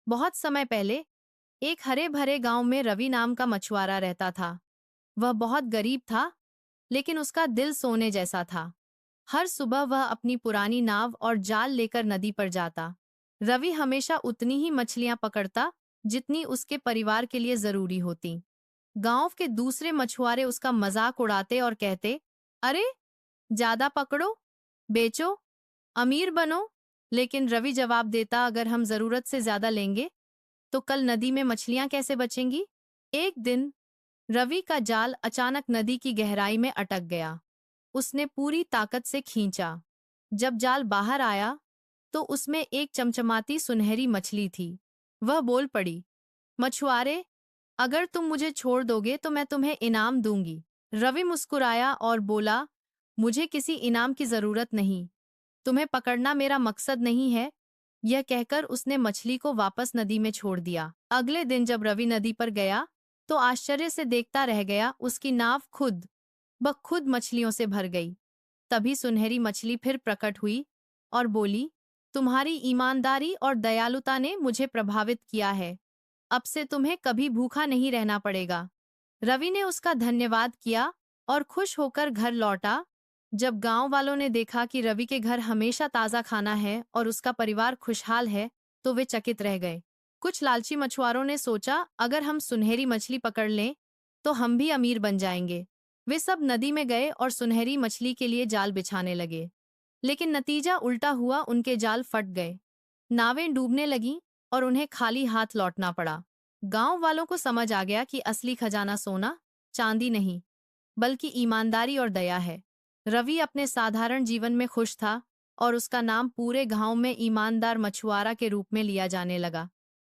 बहुत समय पहले एक हरे भरे गांव में रवि नाम का मछुआरा रहता था। वह बहुत गरीब था, लेकिन उसका दिल सोने जैसा था। हर सुबह वह अपनी पुरानी नाव और जाल लेकर नदी पर जाता। रवि हमेशा उतनी ही मछलियां पकड़ता जितनी उसके परिवार के लिए जरूरी होती। गांव के दूसरे मछुआरे उसका मजाक उड़ाते और कहते, अरे ज्यादा पकड़ो, बेचो, अमीर बनो। लेकिन रवि जवाब देता, अगर हम जरूरत से ज्यादा लेंगे तो कल नदी में मछलियां कैसे बचेंगी। एक दिन रवि का जाल अचानक नदी की गहराई में अटक गया। उसने पूरी ताकत से खींचा। जब जाल बाहर आया तो उसमें एक चमचमाती सुनहरी मछली थी। वह बोल पड़ी, मछुआरे, अगर तुम मुझे छोड़ दोगे तो मैं तुम्हें इनाम दूंगी। रवि मुस्कुराया और बोला, मुझे किसी इनाम की जरूरत नहीं, तुम्हें पकड़ना मेरा मकसद नहीं है। यह कहकर उसने मछली को वापस नदी में छोड़ दिया। अगले दिन जब रवि नदी पर गया तो आश्चर्य से देखता रह गया, उसकी नाव खुद मछलियों से भर गई। तभी सुनहरी मछली फिर प्रकट हुई और बोली, तुम्हारी ईमानदारी और दयालुता ने मुझे प्रभावित किया है। अब से तुम्हें कभी भूखा नहीं रहना पड़ेगा। रवि ने उसका धन्यवाद किया और खुश होकर घर लौटा। जब गांव वालों ने देखा कि रवि के घर हमेशा ताज़ा खाना है और उसका परिवार खुशहाल है, तो वे चकित रह गए। कुछ लालची मछुआरों ने सोचा, अगर हम सुनहरी मछली पकड़ लें तो हम भी अमीर बन जाएंगे। वे सब नदी में गए और सुनहरी मछली के लिए जाल बिछाने लगे। लेकिन नतीजा उल्टा हुआ, उनके जाल फट गए, नावें डूबने लगीं और उन्हें खाली हाथ लौटना पड़ा। गांव वालों को समझ आ गया कि असली खजाना सोना चांदी नहीं, बल्कि ईमानदारी और दया है। रवि अपने साधारण जीवन में खुश था और उसका नाम पूरे गांव में ईमानदार मछुआरा के रूप में लिया जाने लगा।